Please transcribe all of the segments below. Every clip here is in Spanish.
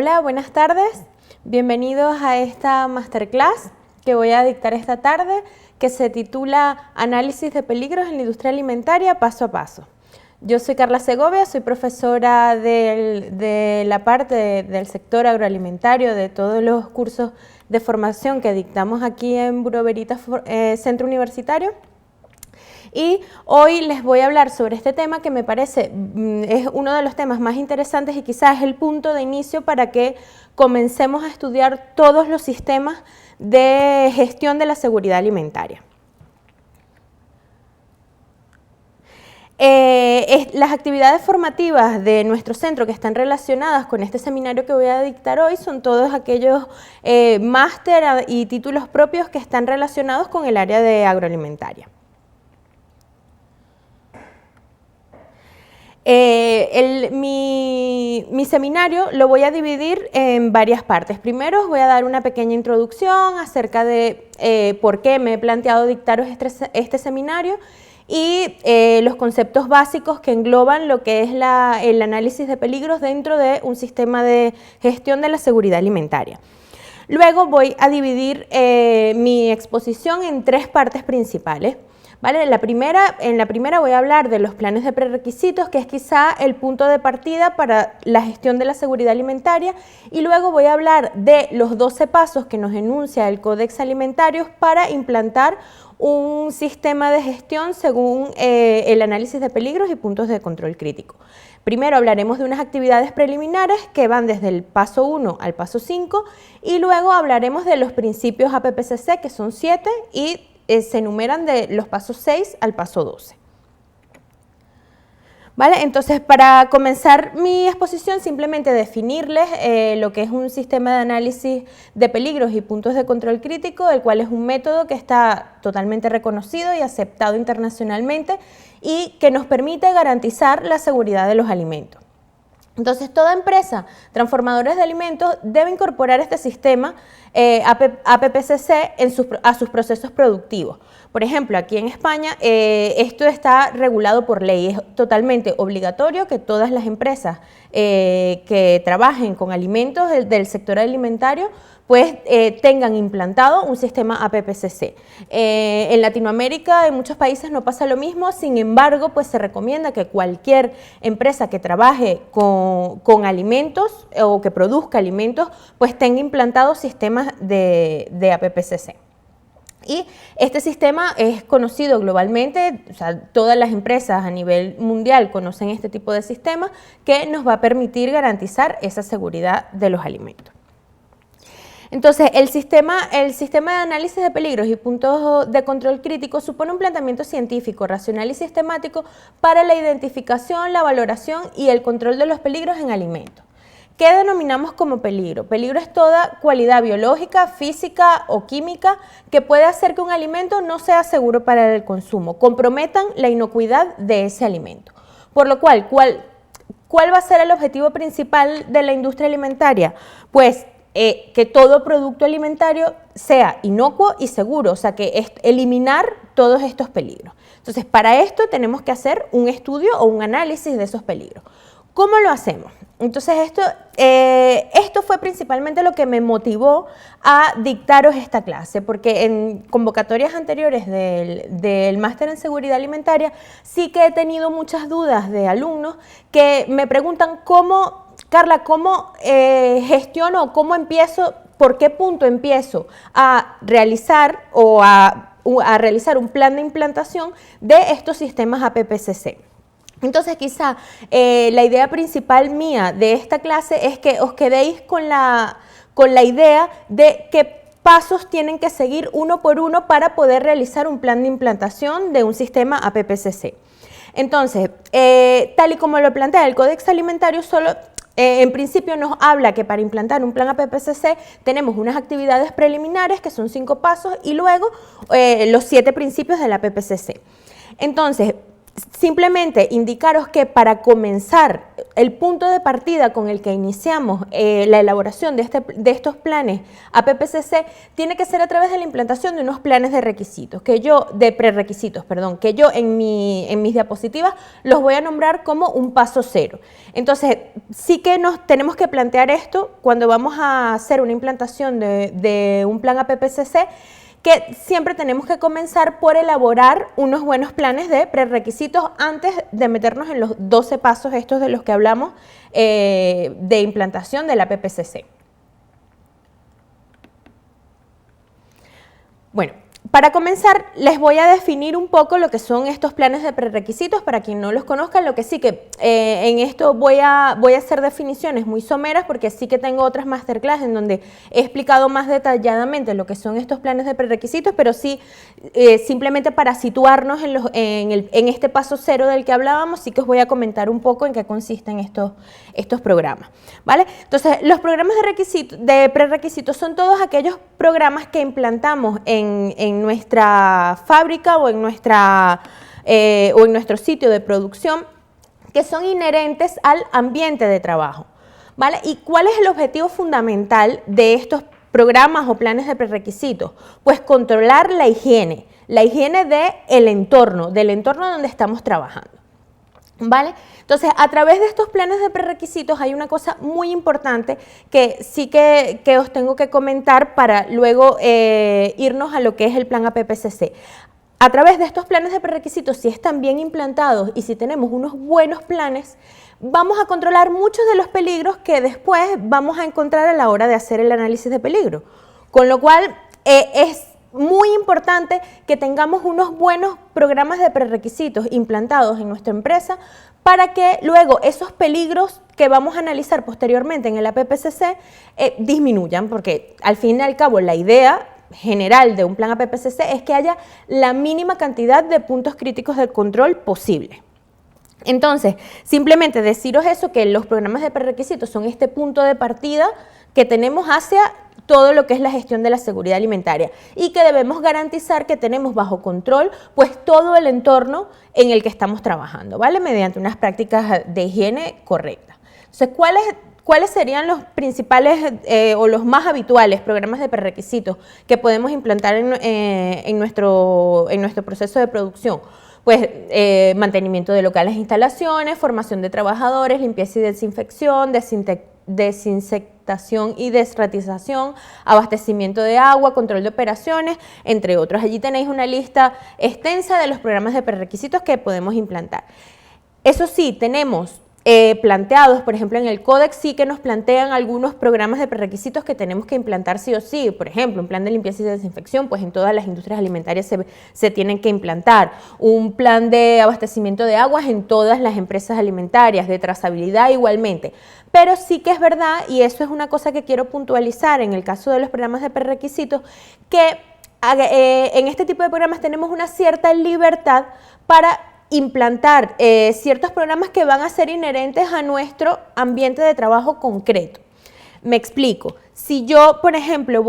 Hola, buenas tardes. Bienvenidos a esta masterclass que voy a dictar esta tarde, que se titula Análisis de peligros en la industria alimentaria paso a paso. Yo soy Carla Segovia, soy profesora de la parte del sector agroalimentario, de todos los cursos de formación que dictamos aquí en Bureau Veritas Centro Universitario. Y hoy les voy a hablar sobre este tema que me parece es uno de los temas más interesantes y quizás es el punto de inicio para que comencemos a estudiar todos los sistemas de gestión de la seguridad alimentaria. Las actividades formativas de nuestro centro que están relacionadas con este seminario que voy a dictar hoy son todos aquellos máster y títulos propios que están relacionados con el área de agroalimentaria. Mi seminario lo voy a dividir en varias partes. Primero os voy a dar una pequeña introducción acerca de por qué me he planteado dictaros este seminario y los conceptos básicos que engloban lo que es el análisis de peligros dentro de un sistema de gestión de la seguridad alimentaria. Luego voy a dividir mi exposición en tres partes principales. ¿Vale? En la primera voy a hablar de los planes de prerequisitos, que es quizá el punto de partida para la gestión de la seguridad alimentaria, y luego voy a hablar de los 12 pasos que nos enuncia el Códex Alimentarios para implantar un sistema de gestión según el análisis de peligros y puntos de control crítico. Primero hablaremos de unas actividades preliminares que van desde el paso 1 al paso 5 y luego hablaremos de los principios APPCC, que son 7 y se enumeran de los pasos 6 al paso 12. ¿Vale? Entonces, para comenzar mi exposición, simplemente definirles lo que es un sistema de análisis de peligros y puntos de control crítico, el cual es un método que está totalmente reconocido y aceptado internacionalmente y que nos permite garantizar la seguridad de los alimentos. Entonces, toda empresa transformadora de alimentos debe incorporar este sistema APPCC a sus procesos productivos. Por ejemplo, aquí en España esto está regulado por ley, es totalmente obligatorio que todas las empresas que trabajen con alimentos del sector alimentario pues tengan implantado un sistema APPCC. En Latinoamérica, en muchos países no pasa lo mismo, sin embargo, pues se recomienda que cualquier empresa que trabaje con alimentos o que produzca alimentos, pues tenga implantados sistemas de APPCC. Y este sistema es conocido globalmente, o sea, todas las empresas a nivel mundial conocen este tipo de sistema que nos va a permitir garantizar esa seguridad de los alimentos. Entonces, el sistema de análisis de peligros y puntos de control crítico supone un planteamiento científico, racional y sistemático para la identificación, la valoración y el control de los peligros en alimentos. ¿Qué denominamos como peligro? Peligro es toda cualidad biológica, física o química que puede hacer que un alimento no sea seguro para el consumo, comprometan la inocuidad de ese alimento. Por lo cual, ¿cuál va a ser el objetivo principal de la industria alimentaria? Pues que todo producto alimentario sea inocuo y seguro, o sea, que eliminar todos estos peligros. Entonces, para esto tenemos que hacer un estudio o un análisis de esos peligros. ¿Cómo lo hacemos? Entonces, esto fue principalmente lo que me motivó a dictaros esta clase, porque en convocatorias anteriores del máster en seguridad alimentaria sí que he tenido muchas dudas de alumnos que me preguntan Carla, ¿cómo gestiono, cómo empiezo, por qué punto empiezo a realizar a realizar un plan de implantación de estos sistemas APPCC? Entonces, quizá la idea principal mía de esta clase es que os quedéis con la idea de qué pasos tienen que seguir uno por uno para poder realizar un plan de implantación de un sistema APPCC. Entonces, tal y como lo plantea el Códex Alimentario, en principio nos habla que para implantar un plan APPCC tenemos unas actividades preliminares que son 5 pasos y luego los 7 principios del APPCC. Entonces, Simplemente indicaros que para comenzar, el punto de partida con el que iniciamos la elaboración de estos planes APPCC tiene que ser a través de la implantación de unos planes de requisitos, de prerequisitos, que yo en mis diapositivas los voy a nombrar como un paso cero. Entonces, sí que nos tenemos que plantear esto cuando vamos a hacer una implantación de un plan APPCC, que siempre tenemos que comenzar por elaborar unos buenos planes de prerequisitos antes de meternos en los 12 pasos estos de los que hablamos de implantación de la PPCC. Bueno, para comenzar les voy a definir un poco lo que son estos planes de prerequisitos para quien no los conozca. Lo que sí que en esto voy a hacer definiciones muy someras porque sí que tengo otras masterclass en donde he explicado más detalladamente lo que son estos planes de prerequisitos, pero sí simplemente para situarnos en este paso cero del que hablábamos, sí que os voy a comentar un poco en qué consisten estos programas, ¿vale? Entonces, los programas de prerequisitos son todos aquellos programas que implantamos en nuestra fábrica o en nuestro sitio de producción, que son inherentes al ambiente de trabajo, ¿vale? ¿Y cuál es el objetivo fundamental de estos programas o planes de prerequisitos? Pues controlar la higiene del entorno donde estamos trabajando, ¿vale? Entonces, a través de estos planes de prerequisitos hay una cosa muy importante que sí que os tengo que comentar para luego irnos a lo que es el plan APPCC. A través de estos planes de prerequisitos, si están bien implantados y si tenemos unos buenos planes, vamos a controlar muchos de los peligros que después vamos a encontrar a la hora de hacer el análisis de peligro. Con lo cual, es muy importante que tengamos unos buenos programas de prerequisitos implantados en nuestra empresa para que luego esos peligros que vamos a analizar posteriormente en el APPCC disminuyan, porque al fin y al cabo la idea general de un plan APPCC es que haya la mínima cantidad de puntos críticos de control posible. Entonces, simplemente deciros eso, que los programas de prerequisitos son este punto de partida que tenemos hacia todo lo que es la gestión de la seguridad alimentaria y que debemos garantizar que tenemos bajo control pues todo el entorno en el que estamos trabajando, ¿vale? Mediante unas prácticas de higiene correctas. Entonces, ¿cuáles serían los principales o los más habituales programas de prerequisitos que podemos implantar en nuestro proceso de producción? Pues mantenimiento de locales e instalaciones, formación de trabajadores, limpieza y desinfección, desinfectación y desratización, abastecimiento de agua, control de operaciones, entre otros. Allí tenéis una lista extensa de los programas de prerequisitos que podemos implantar. Eso sí, tenemos planteados, por ejemplo, en el Códex sí que nos plantean algunos programas de prerequisitos que tenemos que implantar sí o sí. Por ejemplo, un plan de limpieza y desinfección, pues en todas las industrias alimentarias se tienen que implantar. Un plan de abastecimiento de aguas en todas las empresas alimentarias, de trazabilidad igualmente. Pero sí que es verdad, y eso es una cosa que quiero puntualizar en el caso de los programas de prerequisitos, que en este tipo de programas tenemos una cierta libertad para implantar ciertos programas que van a ser inherentes a nuestro ambiente de trabajo concreto. Me explico. Si yo, por ejemplo,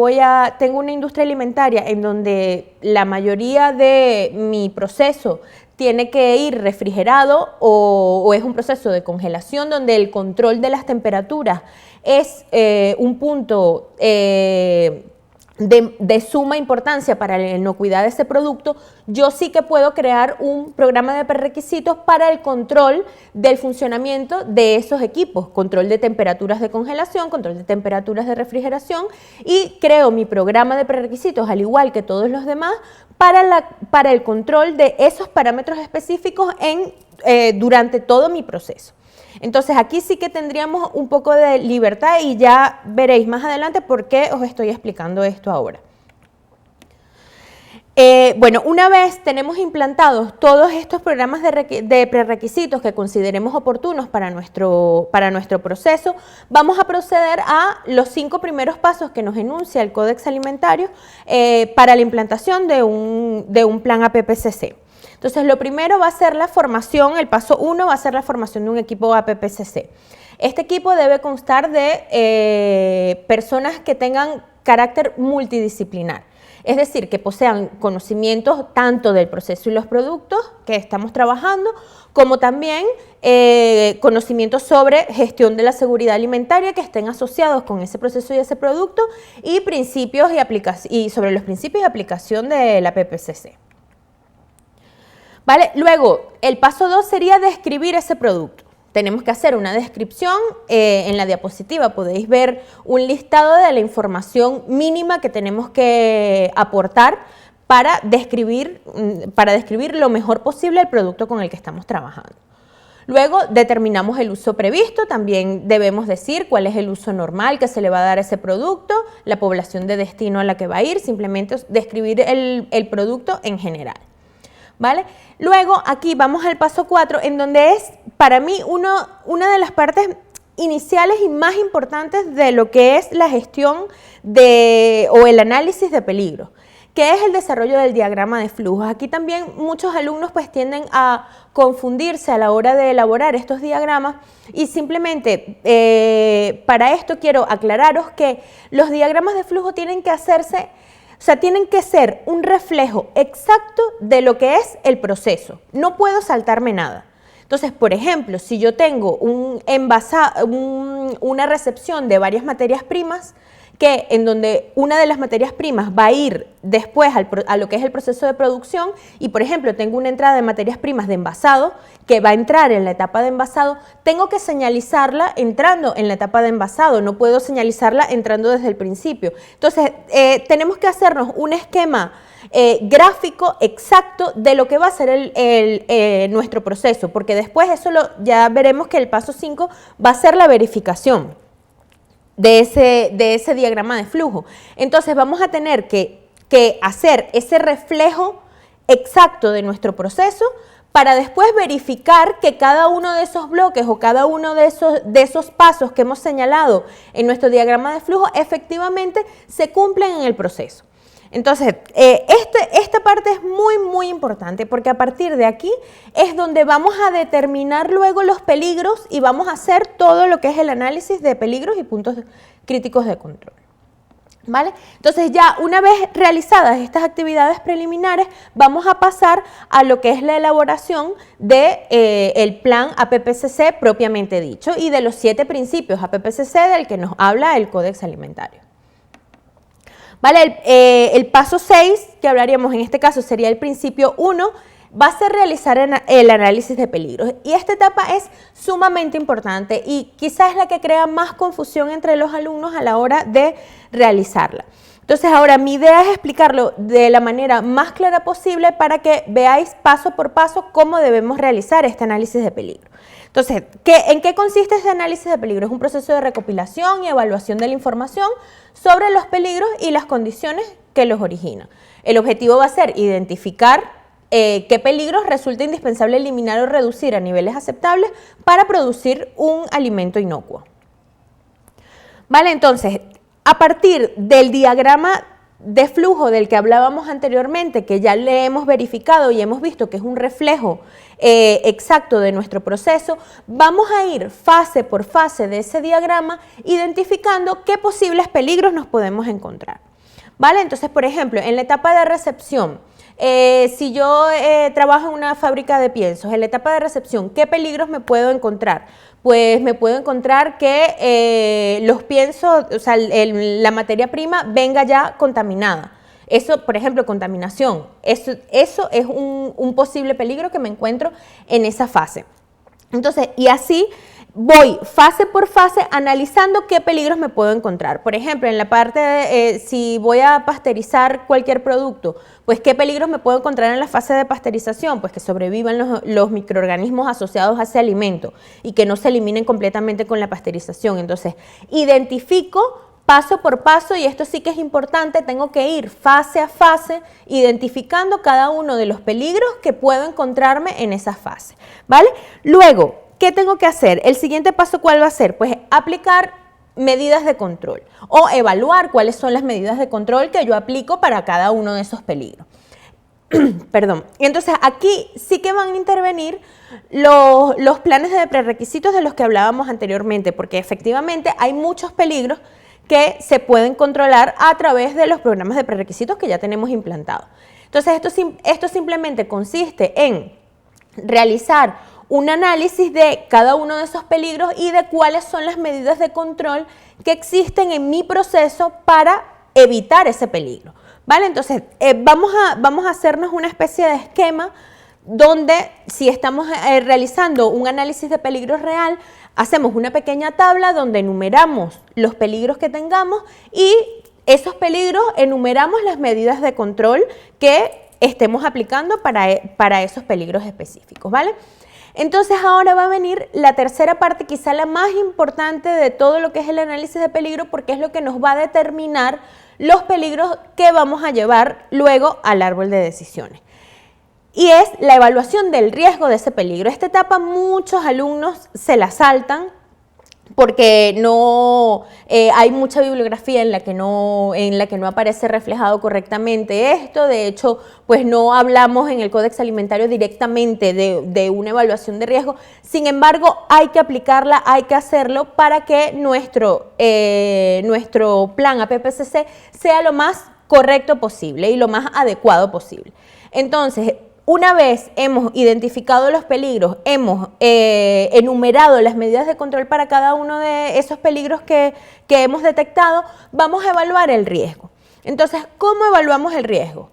tengo una industria alimentaria en donde la mayoría de mi proceso tiene que ir refrigerado o es un proceso de congelación donde el control de las temperaturas es un punto de suma importancia para la inocuidad de ese producto, yo sí que puedo crear un programa de prerequisitos para el control del funcionamiento de esos equipos, control de temperaturas de congelación, control de temperaturas de refrigeración, y creo mi programa de prerequisitos, al igual que todos los demás, para el control de esos parámetros específicos durante todo mi proceso. Entonces, aquí sí que tendríamos un poco de libertad y ya veréis más adelante por qué os estoy explicando esto ahora. Bueno, una vez tenemos implantados todos estos programas de prerequisitos que consideremos oportunos para nuestro proceso, vamos a proceder a los 5 primeros pasos que nos enuncia el Códex Alimentario para la implantación de un plan APPCC. Entonces, lo primero va a ser la formación, el paso 1 va a ser la formación de un equipo APPCC. Este equipo debe constar de personas que tengan carácter multidisciplinar. es decir, que posean conocimientos tanto del proceso y los productos que estamos trabajando, como también conocimientos sobre gestión de la seguridad alimentaria que estén asociados con ese proceso y ese producto, y principios y sobre los principios de aplicación de la PPCC. ¿Vale? Luego, el paso 2 sería describir ese producto. Tenemos que hacer una descripción, en la diapositiva podéis ver un listado de la información mínima que tenemos que aportar para describir lo mejor posible el producto con el que estamos trabajando. Luego determinamos el uso previsto, también debemos decir cuál es el uso normal que se le va a dar a ese producto, la población de destino a la que va a ir, simplemente describir el producto en general. ¿Vale? Luego aquí vamos al paso 4, en donde es para mí una de las partes iniciales y más importantes de lo que es la gestión o el análisis de peligro, que es el desarrollo del diagrama de flujos. Aquí también muchos alumnos pues tienden a confundirse a la hora de elaborar estos diagramas, y simplemente para esto quiero aclararos que los diagramas de flujo tienen que hacerse, o sea, tienen que ser un reflejo exacto de lo que es el proceso. No puedo saltarme nada. Entonces, por ejemplo, si yo tengo una recepción de varias materias primas, en donde una de las materias primas va a ir después a lo que es el proceso de producción, y por ejemplo tengo una entrada de materias primas de envasado que va a entrar en la etapa de envasado, tengo que señalizarla entrando en la etapa de envasado, no puedo señalizarla entrando desde el principio. Entonces tenemos que hacernos un esquema gráfico exacto de lo que va a ser nuestro proceso, porque después ya veremos que el paso 5 va a ser la verificación de ese diagrama de flujo. Entonces vamos a tener que hacer ese reflejo exacto de nuestro proceso para después verificar que cada uno de esos bloques o cada uno de esos pasos que hemos señalado en nuestro diagrama de flujo efectivamente se cumplen en el proceso. Entonces, esta parte es muy importante, porque a partir de aquí es donde vamos a determinar luego los peligros y vamos a hacer todo lo que es el análisis de peligros y puntos críticos de control. ¿Vale? Entonces ya una vez realizadas estas actividades preliminares, vamos a pasar a lo que es la elaboración del plan APPCC propiamente dicho y de los 7 principios APPCC del que nos habla el Códex Alimentario. ¿Vale? El paso 6 que hablaríamos en este caso sería el principio 1, va a ser realizar el análisis de peligros, y esta etapa es sumamente importante y quizás es la que crea más confusión entre los alumnos a la hora de realizarla. Entonces ahora mi idea es explicarlo de la manera más clara posible para que veáis paso por paso cómo debemos realizar este análisis de peligro. Entonces, ¿en qué consiste este análisis de peligro? Es un proceso de recopilación y evaluación de la información sobre los peligros y las condiciones que los originan. El objetivo va a ser identificar qué peligros resulta indispensable eliminar o reducir a niveles aceptables para producir un alimento inocuo. Vale, entonces, a partir del diagrama de flujo del que hablábamos anteriormente, que ya le hemos verificado y hemos visto que es un reflejo exacto de nuestro proceso, vamos a ir fase por fase de ese diagrama identificando qué posibles peligros nos podemos encontrar. ¿Vale? Entonces, por ejemplo, en la etapa de recepción, si yo trabajo en una fábrica de piensos, en la etapa de recepción, ¿qué peligros me puedo encontrar? Pues me puedo encontrar que los piensos, o sea, la materia prima venga ya contaminada. Eso, por ejemplo, contaminación, eso es un posible peligro que me encuentro en esa fase. Entonces, y así voy fase por fase analizando qué peligros me puedo encontrar. Por ejemplo, en la parte de si voy a pasteurizar cualquier producto, pues qué peligros me puedo encontrar en la fase de pasteurización, pues que sobrevivan los microorganismos asociados a ese alimento y que no se eliminen completamente con la pasteurización. Entonces, identifico paso por paso, y esto sí que es importante, tengo que ir fase a fase identificando cada uno de los peligros que puedo encontrarme en esa fase, ¿vale? Luego, ¿qué tengo que hacer? El siguiente paso, ¿cuál va a ser? Pues aplicar medidas de control o evaluar cuáles son las medidas de control que yo aplico para cada uno de esos peligros. Perdón. Y entonces aquí sí que van a intervenir los planes de prerequisitos de los que hablábamos anteriormente, porque efectivamente hay muchos peligros que se pueden controlar a través de los programas de prerequisitos que ya tenemos implantados. Entonces, esto simplemente consiste en realizar un análisis de cada uno de esos peligros y de cuáles son las medidas de control que existen en mi proceso para evitar ese peligro, ¿vale? Entonces, vamos a hacernos una especie de esquema donde, si estamos realizando un análisis de peligro real, hacemos una pequeña tabla donde enumeramos los peligros que tengamos y esos peligros enumeramos las medidas de control que estemos aplicando para esos peligros específicos, ¿vale? Entonces ahora va a venir la tercera parte, quizá la más importante de todo lo que es el análisis de peligro, porque es lo que nos va a determinar los peligros que vamos a llevar luego al árbol de decisiones. Y es la evaluación del riesgo de ese peligro. Esta etapa muchos alumnos se la saltan porque no hay mucha bibliografía en la que no aparece reflejado correctamente esto. De hecho, pues no hablamos en el Códex Alimentario directamente de una evaluación de riesgo. Sin embargo, hay que aplicarla, hay que hacerlo para que nuestro plan APPCC sea lo más correcto posible y lo más adecuado posible. Entonces, una vez hemos identificado los peligros, hemos enumerado las medidas de control para cada uno de esos peligros que hemos detectado, vamos a evaluar el riesgo. Entonces, ¿cómo evaluamos el riesgo?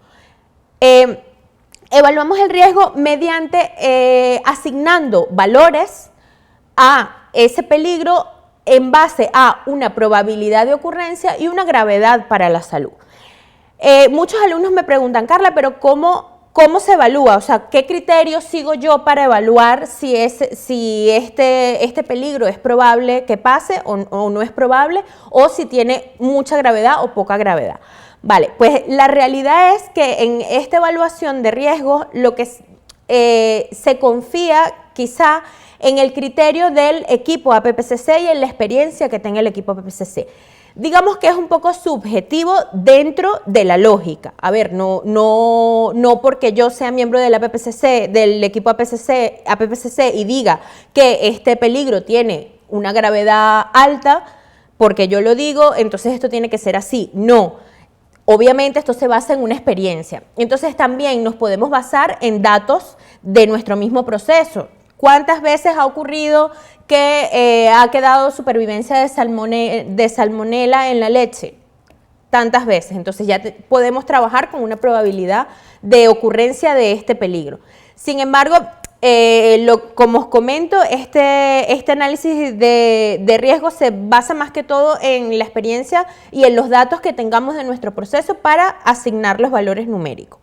Evaluamos el riesgo mediante asignando valores a ese peligro en base a una probabilidad de ocurrencia y una gravedad para la salud. Muchos alumnos me preguntan, Carla, pero ¿cómo se evalúa? O sea, ¿qué criterios sigo yo para evaluar si este peligro es probable que pase o no es probable, o si tiene mucha gravedad o poca gravedad? Vale, pues la realidad es que en esta evaluación de riesgos lo que se confía quizá en el criterio del equipo APPCC y en la experiencia que tenga el equipo APPCC. Digamos que es un poco subjetivo dentro de la lógica. A ver, no porque yo sea miembro del APPCC, del equipo APPCC y diga que este peligro tiene una gravedad alta, porque yo lo digo, entonces esto tiene que ser así. No. Obviamente esto se basa en una experiencia. Entonces también nos podemos basar en datos de nuestro mismo proceso. ¿Cuántas veces ha ocurrido que ha quedado supervivencia de salmonela en la leche? Tantas veces. Entonces ya podemos trabajar con una probabilidad de ocurrencia de este peligro. Sin embargo, como os comento, este análisis de riesgo se basa más que todo en la experiencia y en los datos que tengamos de nuestro proceso para asignar los valores numéricos,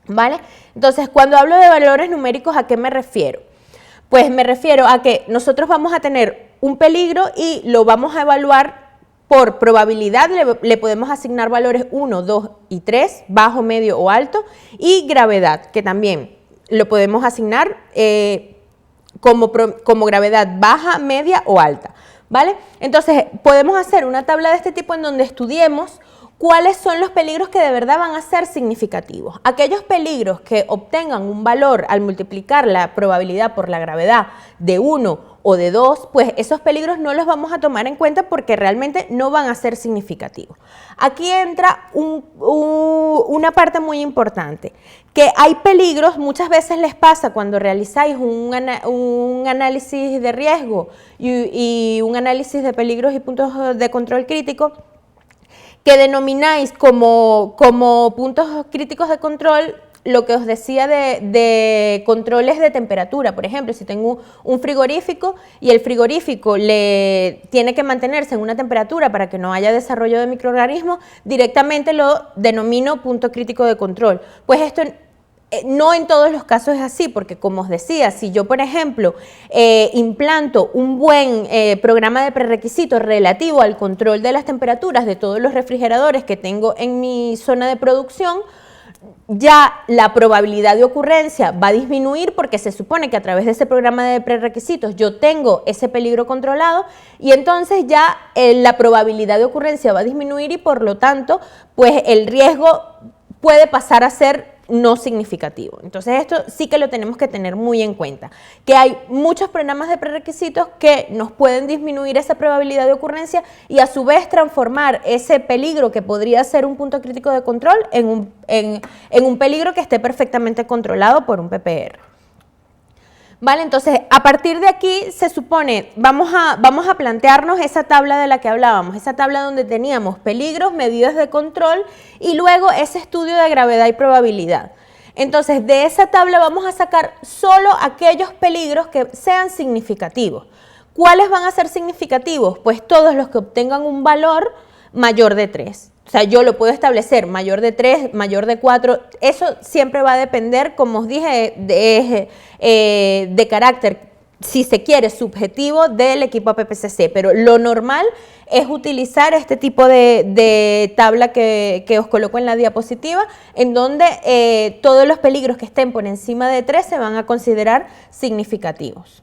¿vale? Entonces, cuando hablo de valores numéricos, ¿a qué me refiero? Pues me refiero a que nosotros vamos a tener un peligro y lo vamos a evaluar por probabilidad. Le podemos asignar valores 1, 2 y 3, bajo, medio o alto, y gravedad, que también lo podemos asignar como gravedad baja, media o alta, ¿vale? Entonces, podemos hacer una tabla de este tipo en donde estudiemos cuáles son los peligros que de verdad van a ser significativos. Aquellos peligros que obtengan un valor al multiplicar la probabilidad por la gravedad de 1 o de 2, pues esos peligros no los vamos a tomar en cuenta porque realmente no van a ser significativos. Aquí entra una parte muy importante, que hay peligros, muchas veces les pasa cuando realizáis un análisis de riesgo y un análisis de peligros y puntos de control crítico, que denomináis como puntos críticos de control lo que os decía de controles de temperatura. Por ejemplo, si tengo un frigorífico y el frigorífico tiene que mantenerse en una temperatura para que no haya desarrollo de microorganismos, directamente lo denomino punto crítico de control. Pues esto no en todos los casos es así, porque como os decía, si yo, por ejemplo, implanto un buen programa de prerequisitos relativo al control de las temperaturas de todos los refrigeradores que tengo en mi zona de producción, ya la probabilidad de ocurrencia va a disminuir porque se supone que a través de ese programa de prerequisitos yo tengo ese peligro controlado y entonces ya la probabilidad de ocurrencia va a disminuir y por lo tanto pues el riesgo puede pasar a ser no significativo. Entonces esto sí que lo tenemos que tener muy en cuenta, que hay muchos programas de prerequisitos que nos pueden disminuir esa probabilidad de ocurrencia y a su vez transformar ese peligro que podría ser un punto crítico de control en un peligro que esté perfectamente controlado por un PPR. Vale, entonces a partir de aquí se supone, vamos a plantearnos esa tabla de la que hablábamos, esa tabla donde teníamos peligros, medidas de control y luego ese estudio de gravedad y probabilidad. Entonces de esa tabla vamos a sacar solo aquellos peligros que sean significativos. ¿Cuáles van a ser significativos? Pues todos los que obtengan un valor mayor de 3. O sea, yo lo puedo establecer mayor de 3, mayor de 4, eso siempre va a depender, como os dije, de carácter, si se quiere, subjetivo del equipo APPCC, pero lo normal es utilizar este tipo de tabla que os coloco en la diapositiva, en donde todos los peligros que estén por encima de 3 se van a considerar significativos.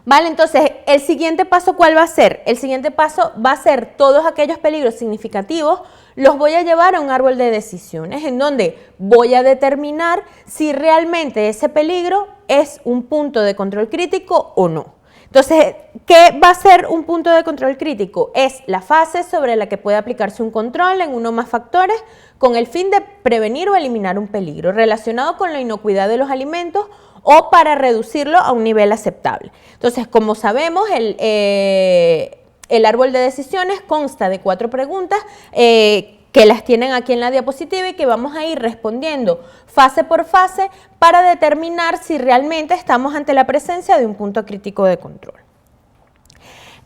Vale, entonces, ¿el siguiente paso cuál va a ser? El siguiente paso va a ser todos aquellos peligros significativos, los voy a llevar a un árbol de decisiones, en donde voy a determinar si realmente ese peligro es un punto de control crítico o no. Entonces, ¿qué va a ser un punto de control crítico? Es la fase sobre la que puede aplicarse un control en uno o más factores con el fin de prevenir o eliminar un peligro relacionado con la inocuidad de los alimentos o para reducirlo a un nivel aceptable. Entonces, como sabemos, el árbol de decisiones consta de 4 preguntas que las tienen aquí en la diapositiva y que vamos a ir respondiendo fase por fase para determinar si realmente estamos ante la presencia de un punto crítico de control.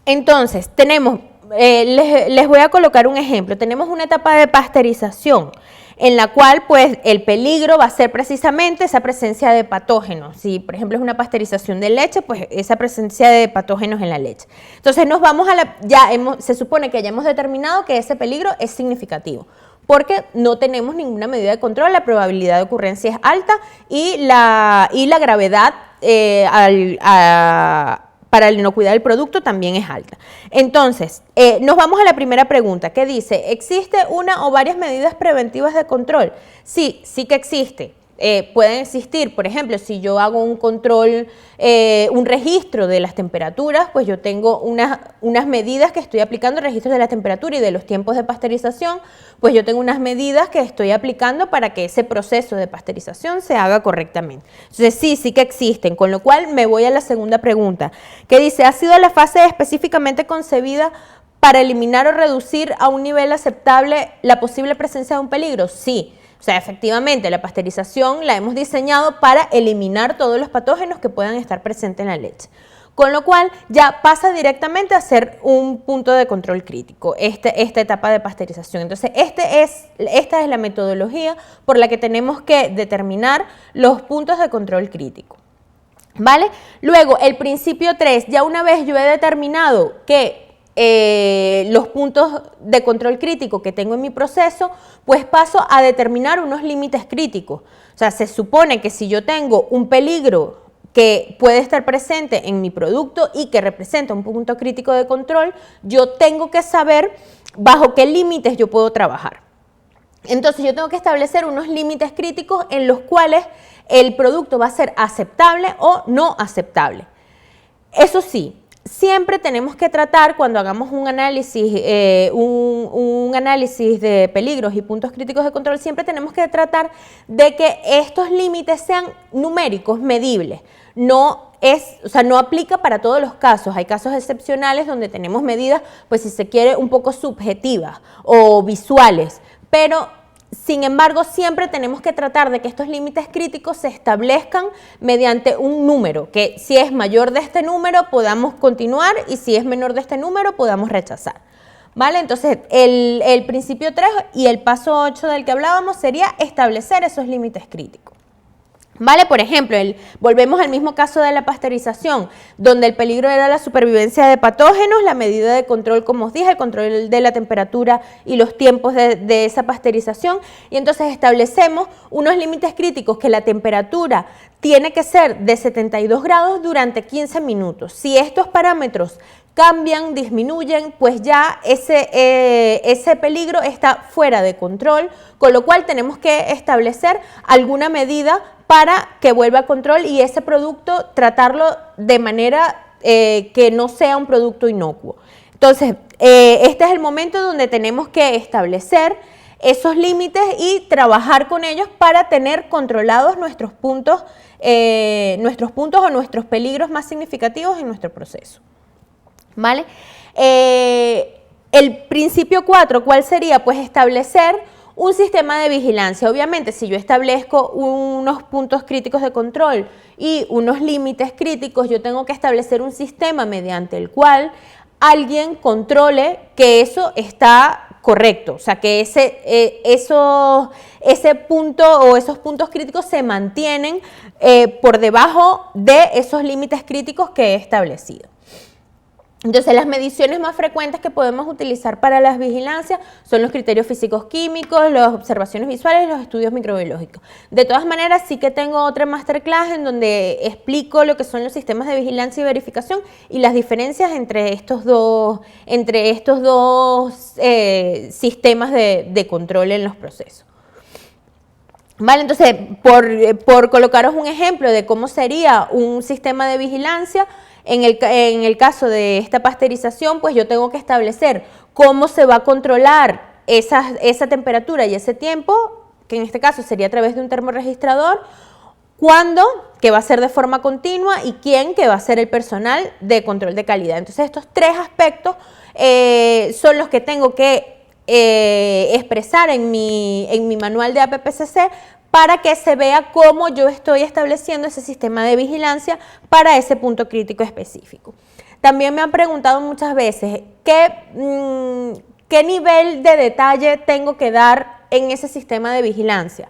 Entonces, tenemos, les voy a colocar un ejemplo, tenemos una etapa de pasteurización en la cual pues el peligro va a ser precisamente esa presencia de patógenos. Si por ejemplo es una pasteurización de leche, pues esa presencia de patógenos en la leche. Entonces nos vamos a se supone que ya hemos determinado que ese peligro es significativo, porque no tenemos ninguna medida de control, la probabilidad de ocurrencia es alta y la gravedad para la inocuidad del producto también es alta. Entonces, nos vamos a la primera pregunta, que dice, ¿existe una o varias medidas preventivas de control? Sí, sí que existe. Pueden existir, por ejemplo, si yo hago un control, un registro de las temperaturas, pues yo tengo unas medidas que estoy aplicando, registros de la temperatura y de los tiempos de pasteurización, pues yo tengo unas medidas que estoy aplicando para que ese proceso de pasteurización se haga correctamente. Entonces sí que existen, con lo cual me voy a la segunda pregunta, que dice, ¿ha sido la fase específicamente concebida para eliminar o reducir a un nivel aceptable la posible presencia de un peligro? Sí. O sea, efectivamente, la pasteurización la hemos diseñado para eliminar todos los patógenos que puedan estar presentes en la leche. Con lo cual, ya pasa directamente a ser un punto de control crítico, esta etapa de pasteurización. Entonces, esta es la metodología por la que tenemos que determinar los puntos de control crítico. ¿Vale? Luego, el principio 3, ya una vez yo he determinado que los puntos de control crítico que tengo en mi proceso, pues paso a determinar unos límites críticos. O sea, se supone que si yo tengo un peligro que puede estar presente en mi producto y que representa un punto crítico de control, yo tengo que saber bajo qué límites yo puedo trabajar. Entonces yo tengo que establecer unos límites críticos en los cuales el producto va a ser aceptable o no aceptable. Eso sí, siempre tenemos que tratar, cuando hagamos un análisis de peligros y puntos críticos de control, siempre tenemos que tratar de que estos límites sean numéricos, medibles. No aplica para todos los casos. Hay casos excepcionales donde tenemos medidas, pues si se quiere, un poco subjetivas o visuales, pero sin embargo, siempre tenemos que tratar de que estos límites críticos se establezcan mediante un número, que si es mayor de este número podamos continuar y si es menor de este número podamos rechazar. ¿Vale? Entonces, el principio 3 y el paso 8 del que hablábamos sería establecer esos límites críticos. ¿Vale? Por ejemplo, volvemos al mismo caso de la pasteurización, donde el peligro era la supervivencia de patógenos, la medida de control, como os dije, el control de la temperatura y los tiempos de esa pasteurización, y entonces establecemos unos límites críticos que la temperatura tiene que ser de 72 grados durante 15 minutos. Si estos parámetros cambian, disminuyen, pues ya ese peligro está fuera de control, con lo cual tenemos que establecer alguna medida para que vuelva a control y ese producto tratarlo de manera que no sea un producto inocuo. Entonces, este es el momento donde tenemos que establecer esos límites y trabajar con ellos para tener controlados nuestros puntos o nuestros peligros más significativos en nuestro proceso. ¿Vale? El principio 4, ¿cuál sería? Pues establecer un sistema de vigilancia. Obviamente, si yo establezco unos puntos críticos de control y unos límites críticos, yo tengo que establecer un sistema mediante el cual alguien controle que eso está correcto, o sea, que ese punto o esos puntos críticos se mantienen por debajo de esos límites críticos que he establecido. Entonces, las mediciones más frecuentes que podemos utilizar para las vigilancias son los criterios físicos-químicos, las observaciones visuales y los estudios microbiológicos. De todas maneras, sí que tengo otra masterclass en donde explico lo que son los sistemas de vigilancia y verificación y las diferencias entre estos dos sistemas de control en los procesos. Vale, entonces, por colocaros un ejemplo de cómo sería un sistema de vigilancia, en el caso de esta pasteurización, pues yo tengo que establecer cómo se va a controlar esa temperatura y ese tiempo, que en este caso sería a través de un termorregistrador, cuándo, que va a ser de forma continua, y quién, que va a ser el personal de control de calidad. Entonces, estos tres aspectos son los que tengo que expresar en mi manual de APPCC para que se vea cómo yo estoy estableciendo ese sistema de vigilancia para ese punto crítico específico. También me han preguntado muchas veces qué nivel de detalle tengo que dar en ese sistema de vigilancia.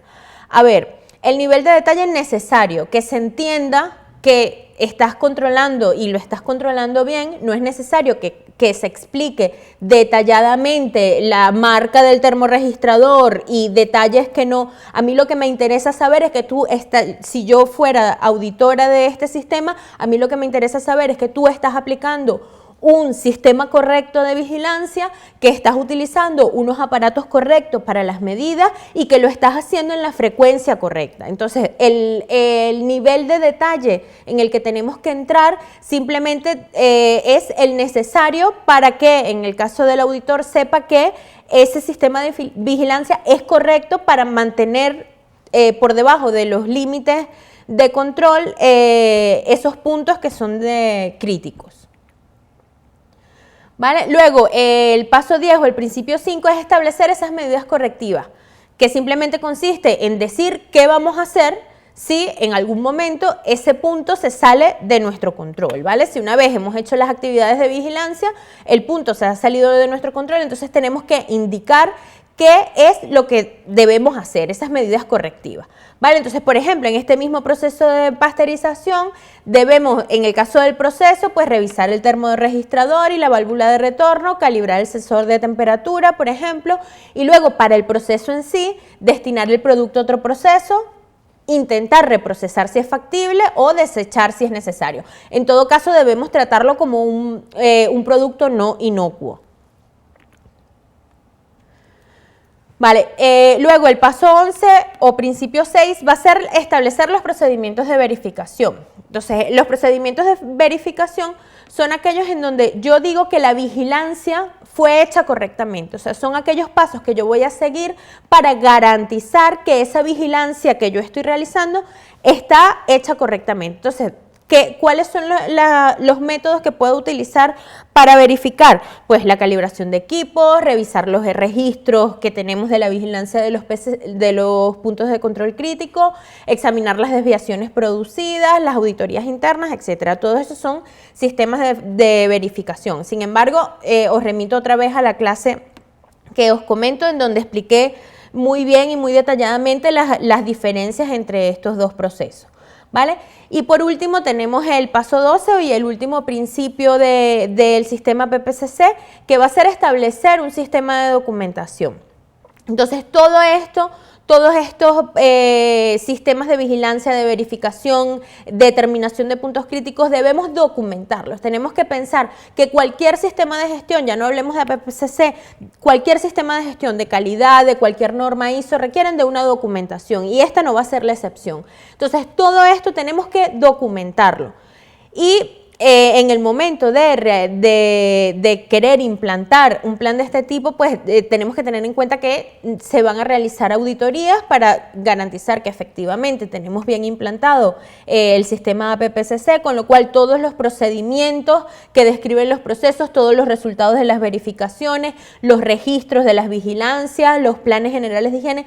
A ver, el nivel de detalle necesario, que se entienda que estás controlando y lo estás controlando bien. No es necesario que se explique detalladamente la marca del termorregistrador y detalles que no. A mí lo que me interesa saber es que si yo fuera auditora de este sistema, a mí lo que me interesa saber es que tú estás aplicando un sistema correcto de vigilancia, que estás utilizando unos aparatos correctos para las medidas y que lo estás haciendo en la frecuencia correcta. Entonces, el nivel de detalle en el que tenemos que entrar simplemente es el necesario para que, en el caso del auditor, sepa que ese sistema de vigilancia es correcto para mantener por debajo de los límites de control esos puntos que son críticos. ¿Vale? Luego, el paso 10 o el principio 5 es establecer esas medidas correctivas, que simplemente consiste en decir qué vamos a hacer si en algún momento ese punto se sale de nuestro control, ¿vale? Si una vez hemos hecho las actividades de vigilancia, el punto se ha salido de nuestro control, entonces tenemos que indicar qué es lo que debemos hacer, esas medidas correctivas. ¿Vale? Entonces, por ejemplo, en este mismo proceso de pasteurización, debemos, en el caso del proceso, pues revisar el termorregistrador y la válvula de retorno, calibrar el sensor de temperatura, por ejemplo, y luego para el proceso en sí, destinar el producto a otro proceso, intentar reprocesar si es factible o desechar si es necesario. En todo caso, debemos tratarlo como un producto no inocuo. Vale, luego el paso 11 o principio 6 va a ser establecer los procedimientos de verificación. Entonces, los procedimientos de verificación son aquellos en donde yo digo que la vigilancia fue hecha correctamente. O sea, son aquellos pasos que yo voy a seguir para garantizar que esa vigilancia que yo estoy realizando está hecha correctamente. Entonces, ¿cuáles son los métodos que puedo utilizar para verificar? Pues la calibración de equipos, revisar los registros que tenemos de la vigilancia de los puntos de control crítico, examinar las desviaciones producidas, las auditorías internas, etcétera. Todos esos son sistemas de verificación. Sin embargo, os remito otra vez a la clase que os comento, en donde expliqué muy bien y muy detalladamente las diferencias entre estos dos procesos. ¿Vale? Y por último tenemos el paso 12 y el último principio del sistema PPCC, que va a ser establecer un sistema de documentación. Entonces todo esto, todos estos sistemas de vigilancia, de verificación, determinación de puntos críticos, debemos documentarlos. Tenemos que pensar que cualquier sistema de gestión, ya no hablemos de APPCC, cualquier sistema de gestión de calidad, de cualquier norma ISO, requieren de una documentación y esta no va a ser la excepción. Entonces, todo esto tenemos que documentarlo. Y en el momento de querer implantar un plan de este tipo, pues tenemos que tener en cuenta que se van a realizar auditorías para garantizar que efectivamente tenemos bien implantado el sistema APPCC, con lo cual todos los procedimientos que describen los procesos, todos los resultados de las verificaciones, los registros de las vigilancias, los planes generales de higiene,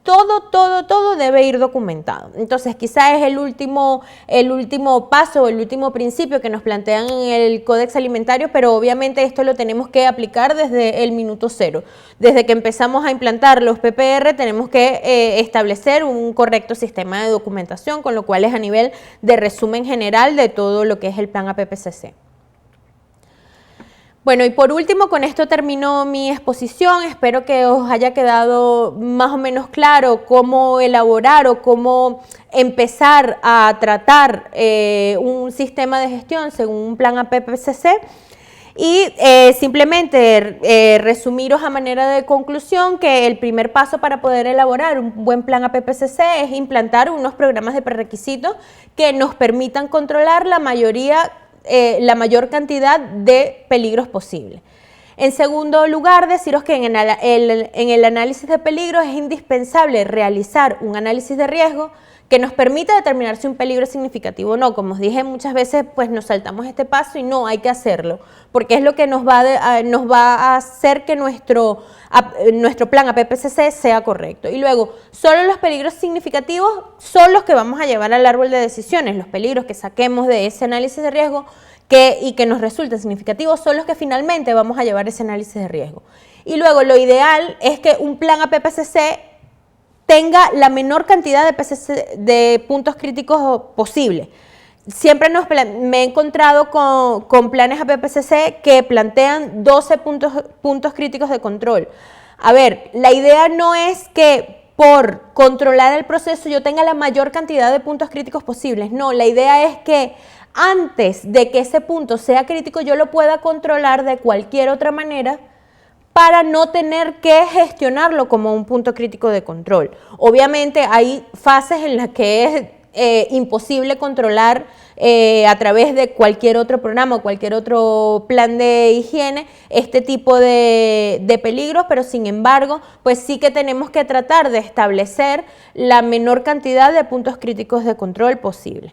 todo debe ir documentado. Entonces, quizás es el último paso, el último principio que nos plantean en el Códex Alimentario, pero obviamente esto lo tenemos que aplicar desde el minuto cero. Desde que empezamos a implantar los PPR tenemos que establecer un correcto sistema de documentación, con lo cual es a nivel de resumen general de todo lo que es el plan APPCC. Bueno, y por último, con esto termino mi exposición. Espero que os haya quedado más o menos claro cómo elaborar o cómo empezar a tratar un sistema de gestión según un plan APPCC. Y simplemente resumiros a manera de conclusión que el primer paso para poder elaborar un buen plan APPCC es implantar unos programas de prerequisitos que nos permitan controlar la mayor cantidad de peligros posible. En segundo lugar, deciros que en el análisis de peligros es indispensable realizar un análisis de riesgo que nos permita determinar si un peligro es significativo o no. Como os dije muchas veces, pues nos saltamos este paso y no, hay que hacerlo, porque es lo que nos va a hacer que nuestro plan APPCC sea correcto. Y luego, solo los peligros significativos son los que vamos a llevar al árbol de decisiones. Los peligros que saquemos de ese análisis de riesgo y que nos resulten significativos son los que finalmente vamos a llevar ese análisis de riesgo. Y luego, lo ideal es que un plan APPCC tenga la menor cantidad de puntos críticos posible. Siempre me he encontrado con planes APPCC que plantean 12 puntos críticos de control. A ver, la idea no es que por controlar el proceso yo tenga la mayor cantidad de puntos críticos posibles. No, la idea es que antes de que ese punto sea crítico yo lo pueda controlar de cualquier otra manera para no tener que gestionarlo como un punto crítico de control. Obviamente hay fases en las que es imposible controlar a través de cualquier otro programa o cualquier otro plan de higiene este tipo de peligros, pero sin embargo, pues sí que tenemos que tratar de establecer la menor cantidad de puntos críticos de control posible.